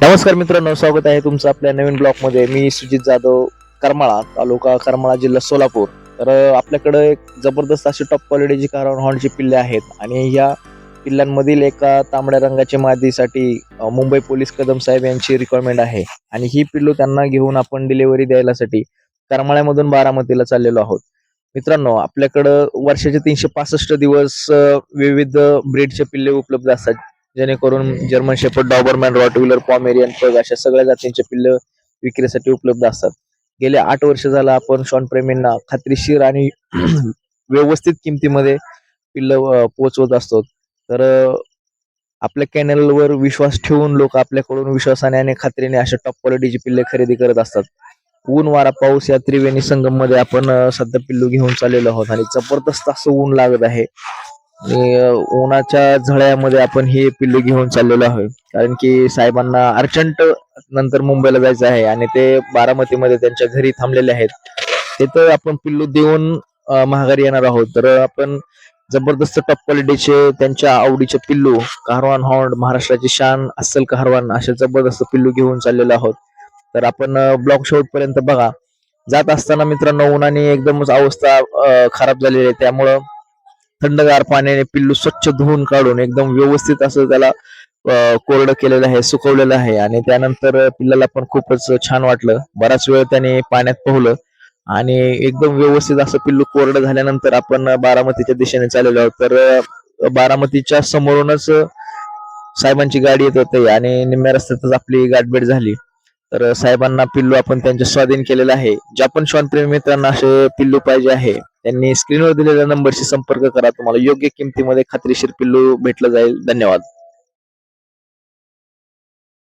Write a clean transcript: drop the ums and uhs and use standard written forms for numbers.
नमस्कार मित्रांनो, स्वागत आहे तुमचं आपल्या नवीन ब्लॉग मध्ये. मी सुजित जाधव, करमाळा तालुका, करमाळा जिल्हा सोलापूर. तर आपल्याकडे एक जबरदस्त अशी टॉप क्वालिटीची कारवान हॉर्नची पिल्ले आहेत आणि या पिल्लांमधील एका तांबड्या रंगाच्या मादीसाठी मुंबई पोलीस कदम साहेब यांची रिक्वायरमेंट आहे आणि ही पिल्लू त्यांना घेऊन आपण डिलिव्हरी द्यायलासाठी करमाळ्यामधून बारामतीला चाललेलो आहोत. मित्रांनो, आपल्याकडं वर्षाचे 365 दिवस विविध ब्रीडचे पिल्ले उपलब्ध असतात, जेणेकरून German shepherd, Doberman, Rottweiler, Pomeranian, pug अशा सगळ्या जातींचे पिल्लं विक्रीसाठी उपलब्ध असतात. गेल्या 8 वर्ष झालं आपण शॉन प्रेमींना खात्रीशीर आणि व्यवस्थित किमतीमध्ये पिल्लं पोहोचवत असतो. तर आपल्या कॅनलवर विश्वास ठेवून लोक आपल्याकडून विश्वासाने आणि खात्रीने अशा टॉप क्वालिटीची पिल्ले खरेदी करत असतात. ऊन, वारा, पाऊस या त्रिवेणी संगम मध्ये आपण सध्या पिल्लू घेऊन चाललेलो आहोत आणि जबरदस्त असं ऊन लागत आहे आणि उन्हाच्या झळ्यामध्ये आपण हे पिल्लू घेऊन चाललेलो आहोत, कारण की साहेबांना अर्जंट नंतर मुंबईला जायचं आहे आणि ते बारामतीमध्ये त्यांच्या घरी थांबलेले आहेत. तिथं आपण पिल्लू देऊन महागारी येणार आहोत. तर आपण जबरदस्त टॉप क्वालिटीचे त्यांच्या आवडीचे पिल्लू, कारवान हॉर्न, महाराष्ट्राची शान, अस्सल कारवान, असे जबरदस्त पिल्लू घेऊन चाललेलो आहोत. तर आपण ब्लॉग शेवटपर्यंत बघा. जात असताना मित्रांनो, उन्हाने एकदमच अवस्था खराब झालेली आहे, त्यामुळं थंडगार पाण्याने पिल्लू स्वच्छ धुवून काढून एकदम व्यवस्थित असं त्याला कोरडं केलेलं आहे, सुकवलेलं आहे आणि त्यानंतर पिल्लाला पण खूपच छान वाटलं. बराच वेळ त्याने पाण्यात पोहलं आणि एकदम व्यवस्थित असं पिल्लू कोरडं झाल्यानंतर आपण बारामतीच्या दिशेने चाललेलो आहोत. तर बारामतीच्या समोरूनच साहेबांची गाडी येत होती आणि निम्म्या रस्त्यातच आपली गाठभेट झाली. तर साहेबांना पिल्लू आपण त्यांच्या स्वाधीन केलेलं आहे. ज्या पण श्वानप्रेमी मित्रांना असे पिल्लू पाहिजे आहे, त्यांनी स्क्रीनवर दिलेल्या नंबरशी संपर्क करा. तुम्हाला योग्य किमतीमध्ये खात्रीशीर पिल्लू भेटलं जाईल. धन्यवाद.